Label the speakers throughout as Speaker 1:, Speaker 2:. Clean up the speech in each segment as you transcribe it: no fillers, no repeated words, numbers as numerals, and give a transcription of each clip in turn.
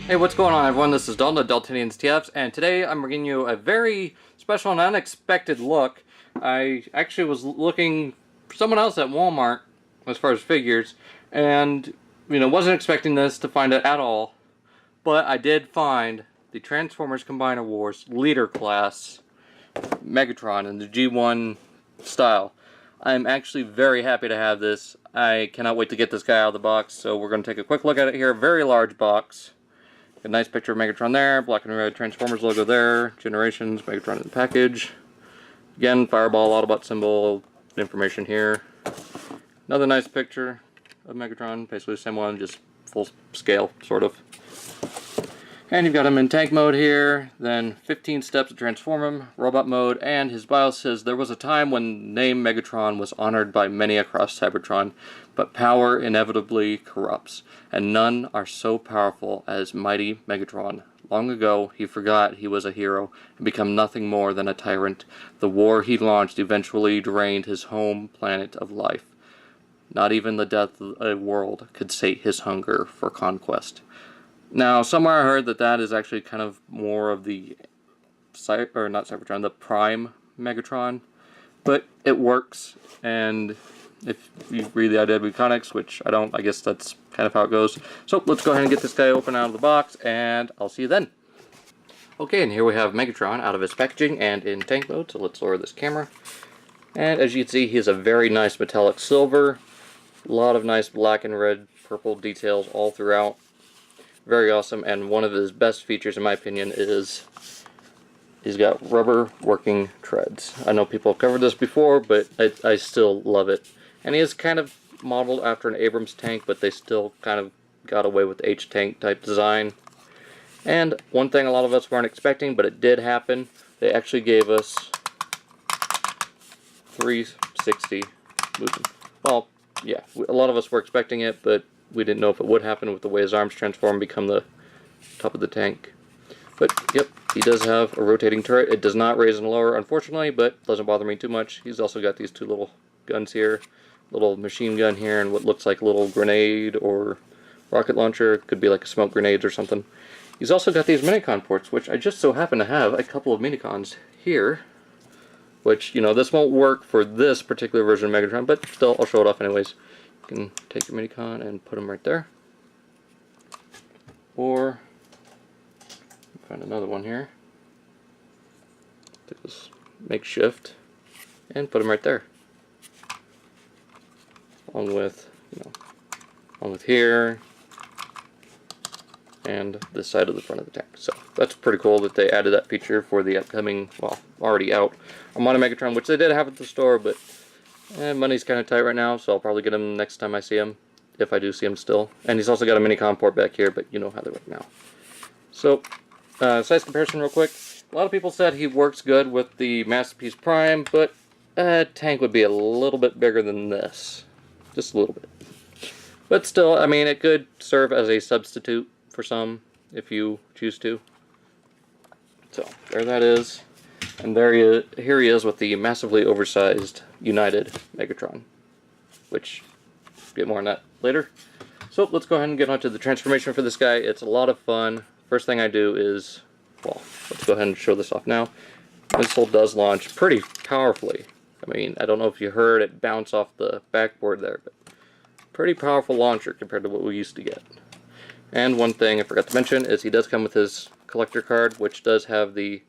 Speaker 1: Hey, what's going on, everyone? This is Dalton of Daltonians TFs, and today I'm bringing you a very special and unexpected look. I actually was looking for someone else at Walmart as far as figures, and wasn't expecting this to find it at all. But I did find the Transformers Combiner Wars Leader Class Megatron in the G1 style. I'm actually very happy to have this. I cannot wait to get this guy out of the box, so we're going to take a quick look at it here. Very large box. A nice picture of Megatron there, black and red Transformers logo there, Generations, Megatron in the package. Again, Fireball, Autobot symbol, information here. Another nice picture of Megatron, basically the same one, just full scale, sort of. And you've got him in tank mode here, then 15 steps to transform him, robot mode, and his bio says, there was a time when the name Megatron was honored by many across Cybertron, but power inevitably corrupts, and none are so powerful as mighty Megatron. Long ago, he forgot he was a hero and became nothing more than a tyrant. The war he launched eventually drained his home planet of life. Not even the death of a world could sate his hunger for conquest. Now, somewhere I heard that that is actually kind of more of the, the Prime Megatron, but it works, and if you read the IDW Comics, which I don't, I guess that's kind of how it goes. So, let's go ahead and get this guy open out of the box, and I'll see you then. Okay, and here we have Megatron out of his packaging and in tank mode, so let's lower this camera. And as you can see, he has a very nice metallic silver, a lot of nice black and red, purple details all throughout. Very awesome, and one of his best features, in my opinion, is he's got rubber working treads. I know people have covered this before, but I still love it. And he is kind of modeled after an Abrams tank, but they still kind of got away with H-tank type design. And one thing a lot of us weren't expecting, but it did happen, they actually gave us 360 movement. Well, yeah, a lot of us were expecting it, but we didn't know if it would happen with the way his arms transform and become the top of the tank. But, yep, he does have a rotating turret. It does not raise and lower, unfortunately, but doesn't bother me too much. He's also got these two little guns here. Little machine gun here and what looks like a little grenade or rocket launcher. Could be like a smoke grenade or something. He's also got these Minicon ports, which I just so happen to have a couple of Minicons here. Which, this won't work for this particular version of Megatron, but still, I'll show it off anyways. You can take your Minicon and put them right there. Or, find another one here. Take this makeshift and put them right there. Along with, along with here and this side of the front of the tank. So that's pretty cool that they added that feature for the upcoming, well, already out Armada Megatron, which they did have at the store, but money's kind of tight right now, so I'll probably get him next time I see him, if I do see him still. And he's also got a Minicon port back here, but you know how they work now. So, size comparison real quick. A lot of people said he works good with the Masterpiece Prime, but tank would be a little bit bigger than this. Just a little bit. But still, I mean, it could serve as a substitute for some, if you choose to. So, there that is. And here he is with the massively oversized United Megatron, which, get more on that later. So let's go ahead and get onto the transformation for this guy. It's a lot of fun. First thing I do is, well, let's go ahead and show this off now. This missile does launch pretty powerfully. I mean, I don't know if you heard it bounce off the backboard there, but pretty powerful launcher compared to what we used to get. And one thing I forgot to mention is he does come with his collector card, which does have the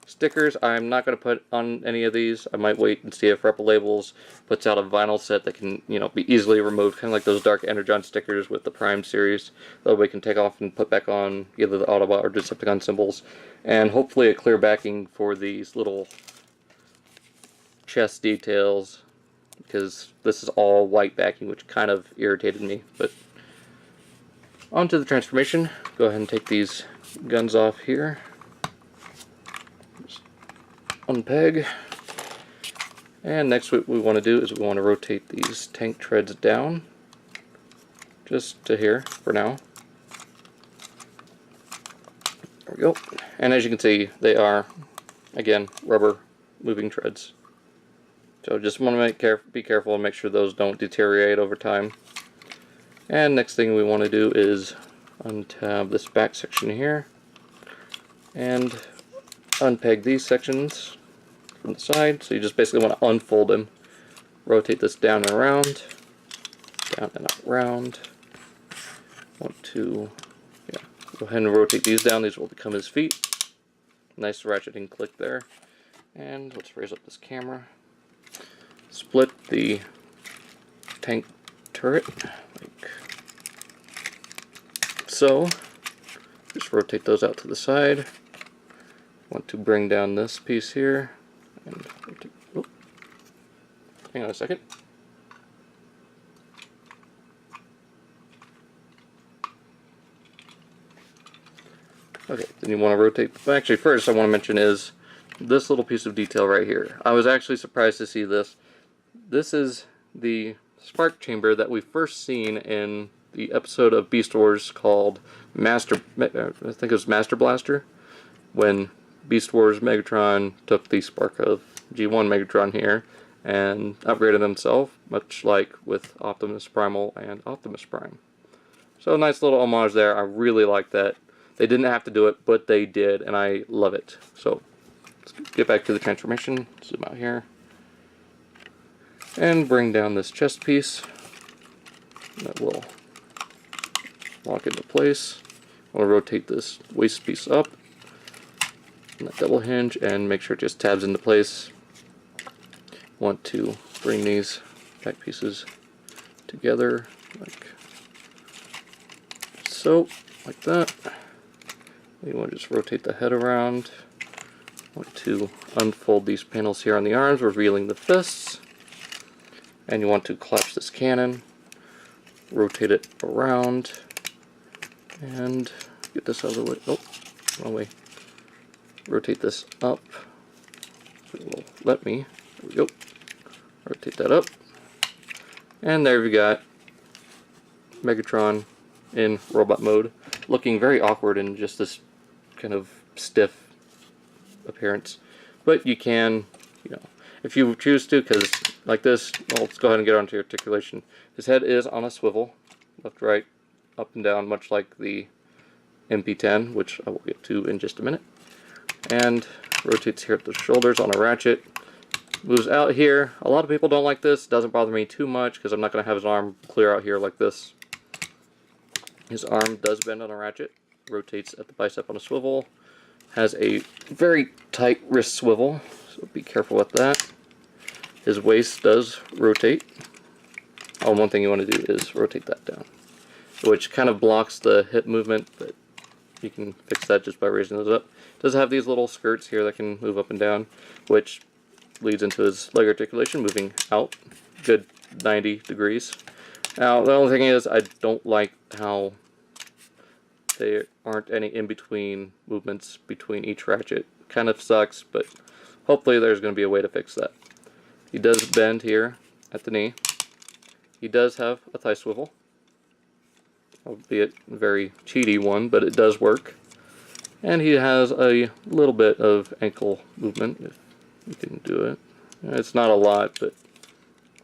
Speaker 1: stickers. I'm not going to put on any of these. I might wait and see if Rebel Labels puts out a vinyl set that can, be easily removed, kind of like those Dark Energon stickers with the Prime series. That way we can take off and put back on either the Autobot or Decepticon symbols. And hopefully a clear backing for these little chest details, because this is all white backing, which kind of irritated me. But on to the transformation. Go ahead and take these guns off here. Unpeg. And next what we want to do is we want to rotate these tank treads down just to here for now. There we go. And as you can see, they are, again, rubber moving treads. So just want to be careful and make sure those don't deteriorate over time. And next thing we want to do is untab this back section here and unpeg these sections from the side. So you just basically want to unfold them. Rotate this down and around, down and around. Want to go ahead and rotate these down. These will become his feet. Nice ratcheting click there. And let's raise up this camera. Split the tank turret like so. Just rotate those out to the side. Want to bring down this piece here and rotate. Oh, hang on a second. Okay, then you want to rotate. Actually, first I want to mention is this little piece of detail right here. I was actually surprised to see this. This is the spark chamber that we first seen in the episode of Beast Wars called I think it was Master Blaster, when Beast Wars Megatron took the spark of G1 Megatron here and upgraded himself, much like with Optimus Primal and Optimus Prime. So nice little homage there. I really like that. They didn't have to do it, but they did, and I love it. So let's get back to the transformation. Zoom out here. And bring down this chest piece. That will lock into place. I'll rotate this waist piece up. And that double hinge, and make sure it just tabs into place. Want to bring these back pieces together like so, like that. You want to just rotate the head around. Want to unfold these panels here on the arms, revealing the fists. And you want to collapse this cannon, rotate it around, and get this out of the way. Oh, wrong way. Rotate this up. It will let me. There we go. Rotate that up. And there we got Megatron in robot mode, looking very awkward in just this kind of stiff appearance. But you can, if you choose to, because like this, well, let's go ahead and get onto articulation. His head is on a swivel, left, right, up and down, much like the MP10, which I will get to in just a minute. And rotates here at the shoulders on a ratchet. Moves out here. A lot of people don't like this. Doesn't bother me too much because I'm not going to have his arm clear out here like this. His arm does bend on a ratchet. Rotates at the bicep on a swivel. Has a very tight wrist swivel, so be careful with that. His waist does rotate. Oh, one thing you want to do is rotate that down, which kind of blocks the hip movement, but you can fix that just by raising those up. It does have these little skirts here that can move up and down, which leads into his leg articulation, moving out good 90 degrees. Now, the only thing is I don't like how there aren't any in-between movements between each ratchet. Kind of sucks, but hopefully there's going to be a way to fix that. He does bend here at the knee. He does have a thigh swivel, albeit a very cheaty one, but it does work. And he has a little bit of ankle movement, if you can do it. It's not a lot, but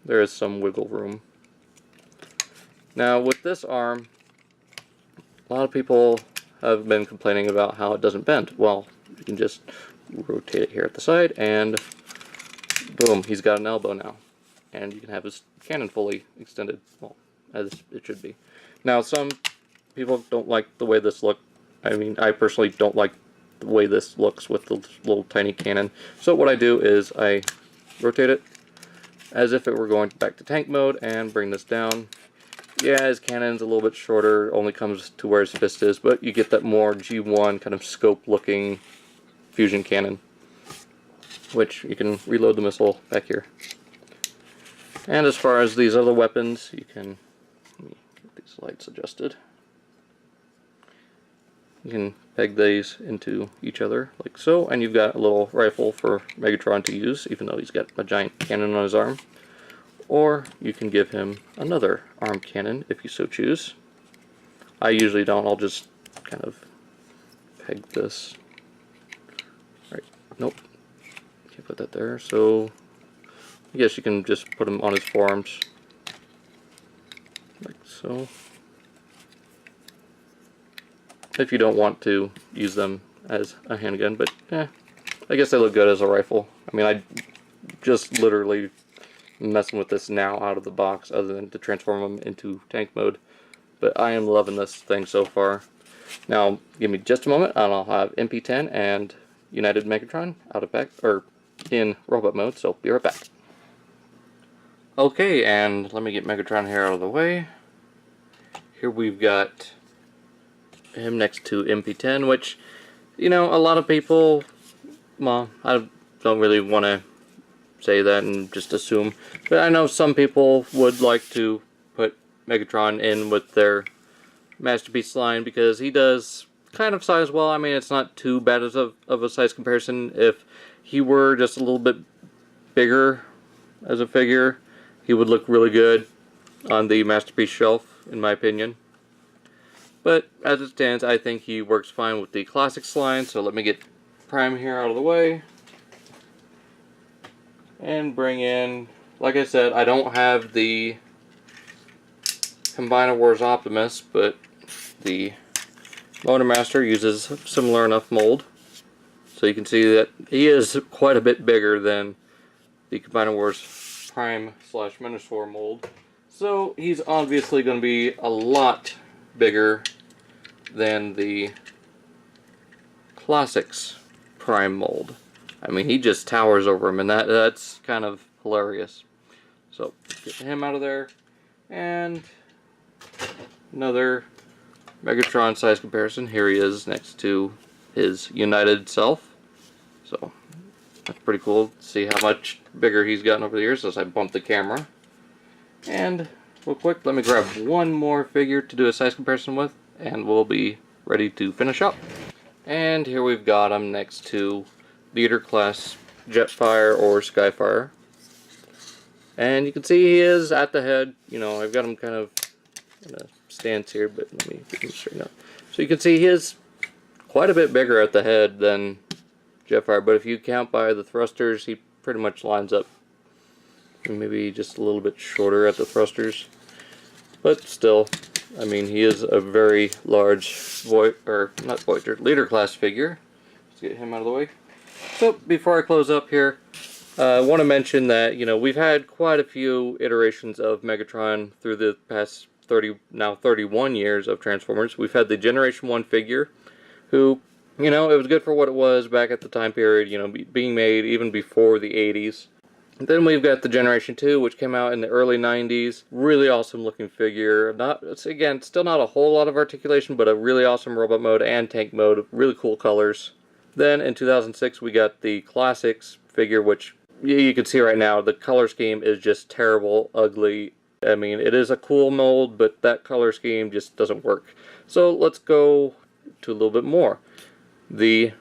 Speaker 1: there is some wiggle room. Now with this arm, a lot of people have been complaining about how it doesn't bend. Well, you can just rotate it here at the side and boom, he's got an elbow now. And you can have his cannon fully extended, well, as it should be. Now some people don't like the way this looks. I mean, I personally don't like the way this looks with the little tiny cannon. So what I do is I rotate it as if it were going back to tank mode and bring this down. Yeah, his cannon's a little bit shorter, only comes to where his fist is, but you get that more G1 kind of scope looking fusion cannon, which you can reload the missile back here. And as far as these other weapons, you can, let me get these lights adjusted. You can peg these into each other like so, and you've got a little rifle for Megatron to use, even though he's got a giant cannon on his arm. Or you can give him another arm cannon if you so choose. I usually don't, I'll just kind of peg this. Right, nope, can't put that there, so I guess you can just put him on his forearms, like so. if you don't want to use them as a handgun, but yeah, I guess they look good as a rifle. I mean, I just literally messing with this now out of the box other than to transform them into tank mode, but I am loving this thing so far. Now give me just a moment and I'll have MP10 and United Megatron out of pack, or in robot mode, so be right back. Okay, and let me get Megatron here out of the way. Here we've got him next to MP10, which, you know, a lot of people, well, I don't really want to say that and just assume, but I know some people would like to put Megatron in with their Masterpiece line because he does kind of size well. I mean, it's not too bad of a size comparison. If he were just a little bit bigger as a figure, he would look really good on the Masterpiece shelf, in my opinion. But as it stands, I think he works fine with the Classics line, so let me get Prime here out of the way. And bring in, like I said, I don't have the Combiner Wars Optimus, but the Motormaster uses similar enough mold. So you can see that he is quite a bit bigger than the Combiner Wars Prime / Minosaur mold. So he's obviously going to be a lot bigger than the Classics Prime mold. I mean, he just towers over him, and that's kind of hilarious. So let's get him out of there. And another Megatron size comparison. Here he is next to his United self. So that's pretty cool to see how much bigger he's gotten over the years as I bump the camera. And real quick, let me grab one more figure to do a size comparison with, and we'll be ready to finish up. And here we've got him next to Leader Class Jetfire or Skyfire. And you can see he is at the head. You know, I've got him kind of in a stance here, but let me get him straighten up. So you can see he is quite a bit bigger at the head than Jetfire, but if you count by the thrusters, he pretty much lines up. Maybe just a little bit shorter at the thrusters, but still, I mean, he is a very large Leader Class figure. Let's get him out of the way. So before I close up here, I want to mention that, you know, we've had quite a few iterations of Megatron through the past 31 years of Transformers. We've had the Generation 1 figure, who, you know, it was good for what it was back at the time period, you know, being made even before the 80s. And then we've got the Generation 2, which came out in the early 90s. Really awesome looking figure. Again, still not a whole lot of articulation, but a really awesome robot mode and tank mode. Really cool colors. Then in 2006 we got the Classics figure, which you can see right now the color scheme is just terrible, ugly. I mean, it is a cool mold, but that color scheme just doesn't work. So let's go to a little bit more. The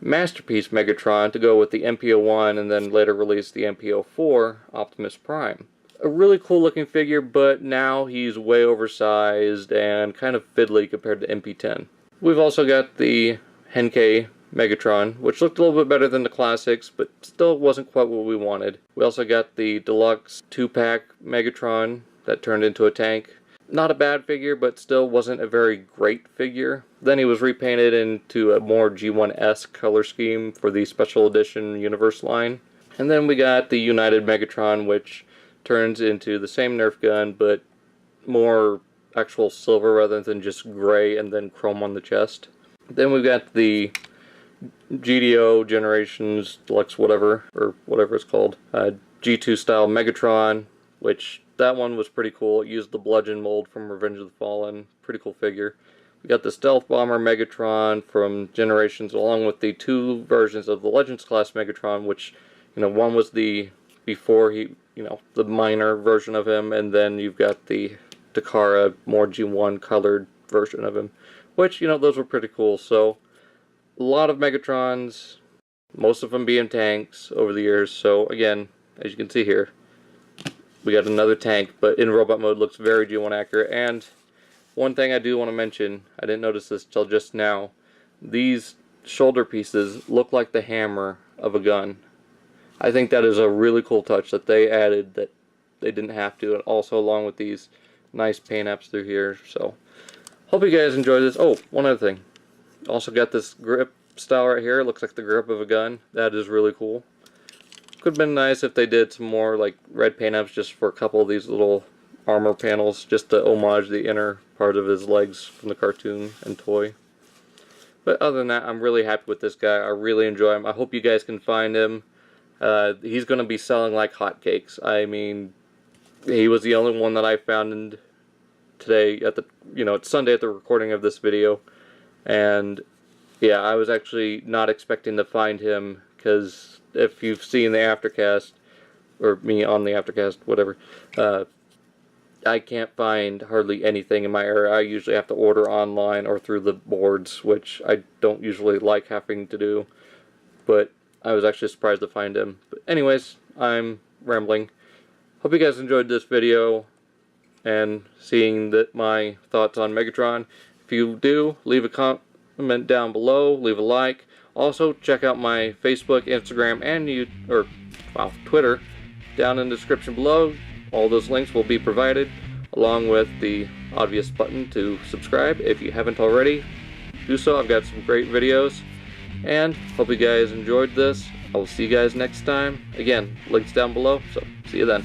Speaker 1: Masterpiece Megatron to go with the MPO-1 and then later release the MPO-4 Optimus Prime. A really cool looking figure, but now he's way oversized and kind of fiddly compared to MP10. We've also got the Henkei Megatron, which looked a little bit better than the Classics, but still wasn't quite what we wanted. We also got the Deluxe 2-pack Megatron that turned into a tank. Not a bad figure, but still wasn't a very great figure. Then he was repainted into a more G1-esque color scheme for the Special Edition Universe line. And then we got the United Megatron, which turns into the same Nerf gun, but more actual silver rather than just gray and then chrome on the chest. Then we've got the GDO Generations Deluxe whatever it's called, G2 style Megatron, which that one was pretty cool. It used the bludgeon mold from Revenge of the Fallen. Pretty cool figure. We got the Stealth Bomber Megatron from Generations, along with the two versions of the Legends class Megatron, which, you know, one was the before he, you know, the minor version of him, and then you've got the Takara more G1 colored version of him, which, you know, those were pretty cool. So a lot of Megatrons, most of them being tanks over the years. So again, as you can see here, we got another tank, but in robot mode, looks very G1 accurate. And one thing I do want to mention, I didn't notice this till just now, these shoulder pieces look like the hammer of a gun. I think that is a really cool touch that they added that they didn't have to, and also along with these nice paint apps through here. So hope you guys enjoy this. Oh, one other thing. Also got this grip style right here. It looks like the grip of a gun. That is really cool. Could have been nice if they did some more like red paint ups just for a couple of these little armor panels, just to homage the inner part of his legs from the cartoon and toy. But other than that, I'm really happy with this guy. I really enjoy him. I hope you guys can find him. He's going to be selling like hotcakes. I mean, he was the only one that I found today at the, it's Sunday at the recording of this video. And yeah, I was actually not expecting to find him, because if you've seen the aftercast, or me on the aftercast, whatever, I can't find hardly anything in my area. I usually have to order online or through the boards, which I don't usually like having to do. But I was actually surprised to find him. But anyways, I'm rambling. Hope you guys enjoyed this video and seeing my thoughts on Megatron. If you do, leave a comment down below, leave a like. Also, check out my Facebook, Instagram, and Twitter down in the description below. All those links will be provided, along with the obvious button to subscribe. If you haven't already, do so. I've got some great videos, and hope you guys enjoyed this. I will see you guys next time. Again, links down below, so see you then.